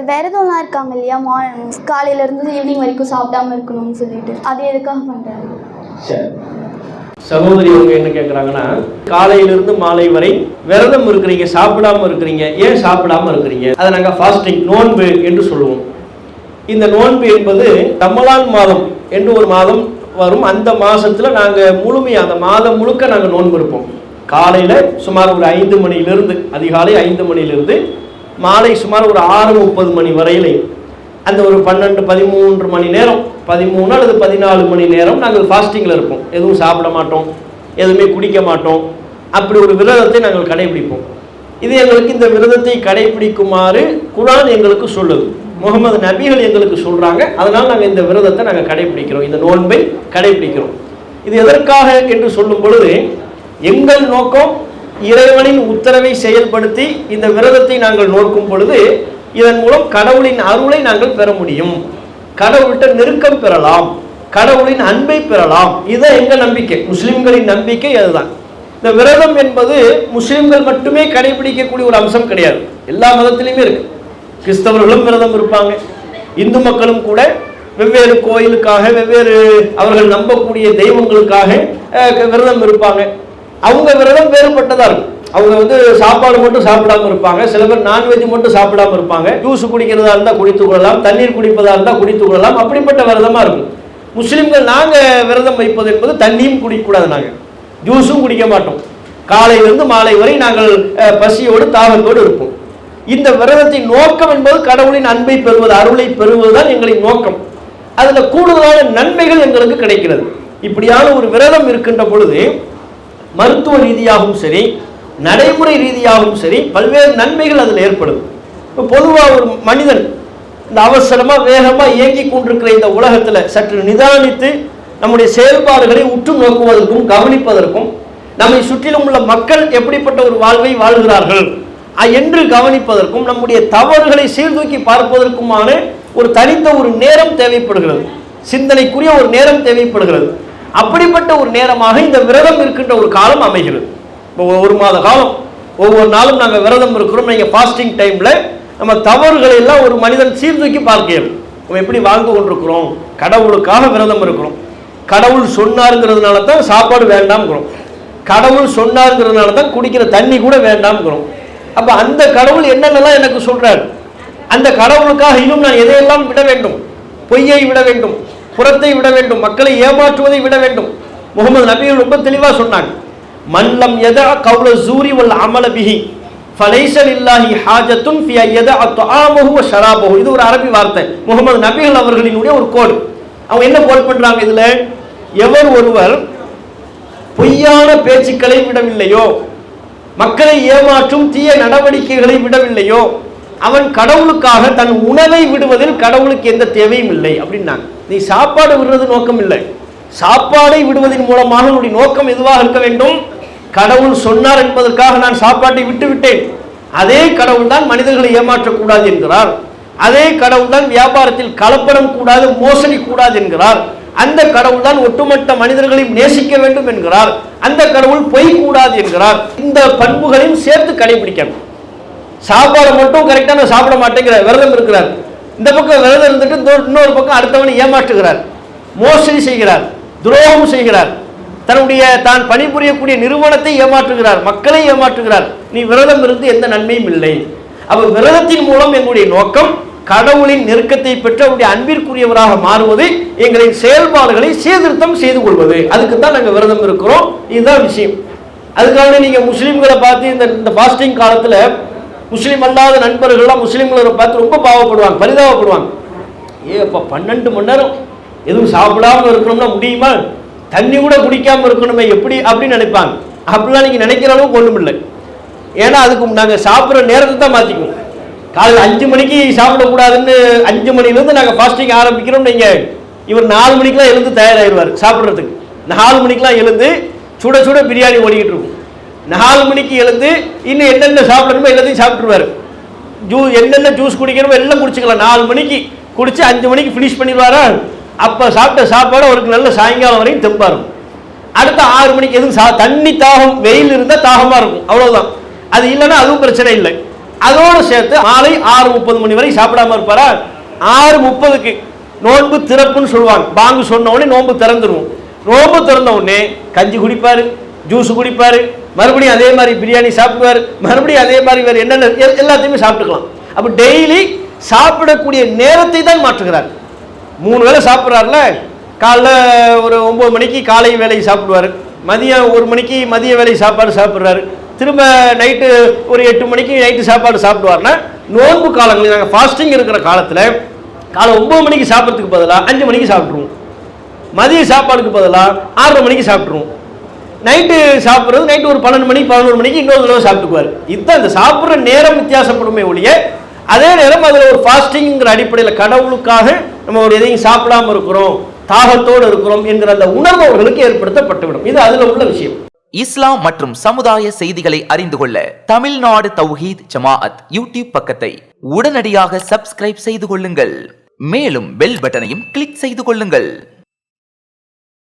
விரதம்லாம் இருக்காங்க இல்லையா, காலையிலேருந்து ஈவினிங் வரைக்கும் சாப்பிடாம இருக்கணும்னு சொல்லிட்டு, அது எதுக்காக பண்ணுறாங்க? சரி, சகோதரி அவங்க என்ன கேட்குறாங்கன்னா, காலையிலிருந்து மாலை வரை விரதம் இருக்கிறீங்க, சாப்பிடாம இருக்கிறீங்க, ஏன் சாப்பிடாம இருக்கிறீங்க? அதை நாங்கள் ஃபாஸ்டிங், நோன்பு என்று சொல்லுவோம். இந்த நோன்பு என்பது ரமலான் மாதம் என்று ஒரு மாதம் வரும். அந்த மாதத்தில் நாங்கள் முழுமையாக அந்த மாதம் முழுக்க நாங்கள் நோன்பு இருப்போம். காலையில் சுமார் ஒரு 5 மணியிலிருந்து, அதிகாலை 5 மணியிலிருந்து மாலை சுமார் ஒரு 6:30 மணி வரையிலே அந்த ஒரு 12, 13 மணி நேரம், 13 அல்லது 14 மணி நேரம் நாங்கள் ஃபாஸ்டிங்கில் இருப்போம். எதுவும் சாப்பிட மாட்டோம், எதுவுமே குடிக்க மாட்டோம். அப்படி ஒரு விரதத்தை நாங்கள் கடைபிடிப்போம். இது எங்களுக்கு இந்த விரதத்தை கடைபிடிக்குமாறு குர்ஆன் எங்களுக்கு சொல்லுது, முகமது நபிகள் எங்களுக்கு சொல்கிறாங்க. அதனால் நாங்கள் இந்த விரதத்தை நாங்கள் கடைபிடிக்கிறோம், இந்த நோன்பை கடைபிடிக்கிறோம். இது எதற்காக என்று சொல்லும் பொழுது, எங்கள் நோக்கம் இறைவனின் உத்தரவை செயல்படுத்தி இந்த விரதத்தை நாங்கள் நோக்கும் பொழுது இதன் மூலம் கடவுளின் அருளை நாங்கள் பெற முடியும், கடவுள்கிட்ட நெருக்கம் பெறலாம், கடவுளின் அன்பை பெறலாம். இதுதான் எங்கள் நம்பிக்கை, முஸ்லிம்களின் நம்பிக்கை அதுதான். இந்த விரதம் என்பது முஸ்லிம்கள் மட்டுமே கடைபிடிக்கக்கூடிய ஒரு அம்சம் கிடையாது, எல்லா மதத்திலையுமே இருக்கு. கிறிஸ்தவர்களும் விரதம் இருப்பாங்க, இந்து மக்களும் கூட வெவ்வேறு கோயிலுக்காக, வெவ்வேறு அவர்கள் நம்பக்கூடிய தெய்வங்களுக்காக விரதம் இருப்பாங்க. அவங்க விரதம் வேறுபட்டதாக இருக்கும். அவங்க சாப்பாடு மட்டும் சாப்பிடாம இருப்பாங்க, சில பேர் நான்வெஜ் மட்டும் சாப்பிடாம இருப்பாங்க, ஜூஸ் குடிக்கிறதா இருந்தால் குடித்துக் கொள்ளலாம், தண்ணீர் குடிப்பதா இருந்தால் குடித்துக் கொள்ளலாம். அப்படிப்பட்ட விரதமாக இருக்கும். முஸ்லிம்கள் நாங்கள் விரதம் வைப்பது என்பது தண்ணியும் குடிக்கக்கூடாது, நாங்கள் ஜூஸும் குடிக்க மாட்டோம். காலையிலிருந்து மாலை வரை நாங்கள் பசியோடு தாகத்தோடு இருப்போம். இந்த விரதத்தின் நோக்கம் என்பது கடவுளின் அன்பை பெறுவது, அருளை பெறுவதுதான் எங்களின் நோக்கம். அதில் கூடுதலான நன்மைகள் எங்களுக்கு கிடைக்கிறது. இப்படியான ஒரு விரதம் இருக்கின்ற பொழுது மருத்துவ ரீதியாகவும் சரி, நடைமுறை ரீதியாகவும் சரி, பல்வேறு நன்மைகள் அதில் ஏற்படும். இப்போ பொதுவாக ஒரு மனிதன் இந்த அவசரமாக வேகமாக இயங்கி கொண்டிருக்கிற இந்த உலகத்தில் சற்று நிதானித்து நம்முடைய செயல்பாடுகளை உற்று நோக்குவதற்கும் கவனிப்பதற்கும், நம்மை சுற்றிலும் உள்ள மக்கள் எப்படிப்பட்ட ஒரு வாழ்வை வாழ்கிறார்கள் என்று கவனிப்பதற்கும், நம்முடைய தவறுகளை சீர்தூக்கி பார்ப்பதற்குமான ஒரு தனித்த ஒரு நேரம் தேவைப்படுகிறது, சிந்தனைக்குரிய ஒரு நேரம் தேவைப்படுகிறது. அப்படிப்பட்ட ஒரு நேரமாக இந்த விரதம் இருக்கின்ற ஒரு காலம் அமைகிறது. இப்போ 1 மாத காலம் ஒவ்வொரு நாளும் நாங்கள் விரதம் இருக்கிறோம். நீங்கள் ஃபாஸ்டிங் டைமில் நம்ம தவறுகளை எல்லாம் ஒரு மனிதன் சீர்தூக்கி பார்க்கிறோம். நம்ம எப்படி வாழ்ந்து கொண்டிருக்கிறோம், கடவுளுக்காக விரதம் இருக்கிறோம், கடவுள் சொன்னாருங்கிறதுனால தான் சாப்பாடு வேண்டாம்ங்கிறோம், கடவுள் சொன்னாருங்கிறதுனால தான் குடிக்கிற தண்ணி கூட வேண்டாம்ங்கிறோம். அப்போ அந்த கடவுள் என்னென்னலாம் எனக்கு சொல்கிறார், அந்த கடவுளுக்காக இன்னும் நான் எதையெல்லாம் விட வேண்டும்? பொய்யை விட வேண்டும், புறத்தை விட வேண்டும், மக்களை ஏமாற்றுவதை விட வேண்டும். முகமது நபிகள் ரொம்ப தெளிவாக சொன்னாங்க, மல்லம் யதா கௌல ஜூரி வல் அமல பிஹி ஃபலைஸ லில்லாஹி ஹாஜத்துன் ஃபி யதா துஆமஹு வ ஷராபஹு. இது ஒரு அரபி வார்த்தை, முகமது நபிகள் அவர்களினுடைய ஒரு கோட். அவங்க என்ன கோட் பண்றாங்க இதுல? எவர் ஒருவர் பொய்யான பேச்சுக்களை விடவில்லையோ, மக்களை ஏமாற்றும் தீய நடவடிக்கைகளை விடவில்லையோ, அவன் கடவுளுக்காக தன் உணவை விடுவதில் கடவுளுக்கு எந்த தேவையும் இல்லை அப்படின்னாங்க. நீ சாப்பாடு விடுறது நோக்கம் இல்லை, சாப்பாடை விடுவதன் மூலமாக உன்னுடைய நோக்கம் எதுவாக இருக்க வேண்டும்? கடவுள் சொன்னார் என்பதற்காக நான் சாப்பாட்டை விட்டு விட்டேன். அதே கடவுள் தான் மனிதர்களை ஏமாற்றக்கூடாது என்கிறார், அதே கடவுள் தான் வியாபாரத்தில் கலப்படம் கூடாது, மோசடி கூடாது என்கிறார், அந்த கடவுள் தான் ஒட்டுமொத்த மனிதர்களையும் நேசிக்க வேண்டும் என்கிறார், அந்த கடவுள் பொய் கூடாது என்கிறார். இந்த பண்புகளையும் சேர்த்து கடைபிடிக்கணும். சாப்பாடு மட்டும் கரெக்டான சாப்பிட மாட்டேங்கிற விரதம் இருக்கிறார், இந்த பக்கம் விரதம் இருந்துட்டு இன்னொரு பக்கம் அடுத்தவனை ஏமாற்றுகிறார், மோசடி செய்கிறார், துரோகம் செய்கிறார், தன்னுடைய தான் பணிபுரியக்கூடிய நிறுவனத்தை ஏமாற்றுகிறார், மக்களை ஏமாற்றுகிறார். நீ விரதம் இருந்து எந்த நன்மையும் இல்லை. அப்ப விரதத்தின் மூலம் எங்களுடைய நோக்கம் கடவுளின் நெருக்கத்தை பெற்று அவருடைய அன்பிற்குரியவராக மாறுவது, எங்களின் செயல்பாடுகளை சீர்திருத்தம் செய்து கொள்வது. அதுக்கு தான் நாங்கள் விரதம் இருக்கிறோம். இதுதான் விஷயம். அதுக்காக நீங்க முஸ்லீம்களை பார்த்து இந்த ஃபாஸ்டிங் காலத்துல முஸ்லீம் அல்லாத நண்பர்கள்லாம் முஸ்லீம்களை பார்த்து ரொம்ப பாவப்படுவாங்க, பரிதாபப்படுவாங்க. அப்போ 12 மணி நேரம் எதுவும் சாப்பிடாம இருக்கணும்னா முடியுமா? தண்ணி கூட குடிக்காம இருக்கணுமே எப்படி அப்படின்னு நினைப்பாங்க. அப்படிலாம் நீங்கள் நினைக்கிற அளவுக்கு ஒன்றும் இல்லை. ஏன்னா அதுக்கு நாங்கள் சாப்பிட்ற நேரத்தை தான் மாற்றிக்குவோம். காலையில் 5 மணிக்கு சாப்பிடக்கூடாதுன்னு 5 மணிலேருந்து நாங்கள் ஃபாஸ்டிங் ஆரம்பிக்கிறோம். நீங்கள் இவர் 4 மணிக்கெலாம் எழுந்து தயாராகிடுவார் சாப்பிட்றதுக்கு. 4 மணிக்கெலாம் எழுந்து சுட சுட பிரியாணி ஓடிக்கிட்டு இருக்கும். 4 மணிக்கு எழுந்து இன்னும் என்னென்ன சாப்பிடணுமோ எல்லாத்தையும் சாப்பிட்ருவார். என்னென்ன ஜூஸ் குடிக்கணுமோ எல்லாம் குடிச்சிக்கலாம். 4 மணிக்கு குடிச்சு 5 மணிக்கு ஃபினிஷ் பண்ணிடுவாரா? அப்போ சாப்பிட்ட சாப்பாடு அவருக்கு நல்ல சாயங்காலம் வரையும் தெம்பா இருக்கும். அடுத்த 6 மணிக்கு எதுவும் தண்ணி தாகம், வெயில் இருந்தால் தாகமாக இருக்கும், அவ்வளோதான். அது இல்லைன்னா அதுவும் பிரச்சனை இல்லை. அதோடு சேர்த்து மாலை 6:30 மணி வரை சாப்பிடாம இருப்பாரா? 6:30க்கு நோன்பு திறப்புன்னு சொல்லுவாங்க. பாங்கு சொன்ன உடனே நோன்பு திறந்துருவோம். நோன்பு திறந்த உடனே கஞ்சி குடிப்பாரு, ஜூஸ் குடிப்பாரு, மறுபடியும் அதே மாதிரி பிரியாணி சாப்பிடுவார், மறுபடியும் அதே மாதிரி வேறு என்னென்ன எல்லாத்தையுமே சாப்பிட்டுக்கலாம். அப்போ டெய்லி சாப்பிடக்கூடிய நேரத்தை தான் மாற்றுகிறார். 3 வேளை சாப்பிட்றாருல, காலைல ஒரு 9 மணிக்கு காலை வேலை சாப்பிடுவார், மதியம் 1 மணிக்கு மதிய வேலை சாப்பாடு சாப்பிட்றாரு, திரும்ப நைட்டு ஒரு 8 மணிக்கு நைட்டு சாப்பாடு சாப்பிடுவார்னா, நோன்பு காலங்களில் நாங்கள் ஃபாஸ்டிங் இருக்கிற காலத்தில் காலை 9 மணிக்கு சாப்பிட்றதுக்கு பதிலாக 5 மணிக்கு சாப்பிட்ருவோம், மதிய சாப்பாடுக்கு பதிலாக 6:30 மணிக்கு சாப்பிட்ருவோம், நைட்டு சாப்பிட்றது நைட்டு ஒரு 12 மணி 11 மணிக்கு இன்னொரு தடவை சாப்பிட்டுக்குவார். இதுதான் இந்த சாப்பிட்ற நேரம் வித்தியாசப்படுமே ஒழிய, அதே நேரம் அதில் ஒரு ஃபாஸ்டிங்கிற அடிப்படையில் கடவுளுக்காக நம்ம ஒரு எதையும் சாப்பிடாமல் இருக்கிறோம், தாகத்தோடு இருக்கிறோம் என்கிற அந்த உணர்வு அவர்களுக்கு ஏற்படுத்தப்பட்டுவிடும். இது அதில் உள்ள விஷயம். இஸ்லாம் மற்றும் சமுதாய செய்திகளை அறிந்து கொள்ள தமிழ்நாடு தௌஹீத் ஜமாஅத் யூடியூப் பக்கத்தை உடனடியாக சப்ஸ்கிரைப் செய்து கொள்ளுங்கள். மேலும் பெல் பட்டனையும் கிளிக் செய்து கொள்ளுங்கள்.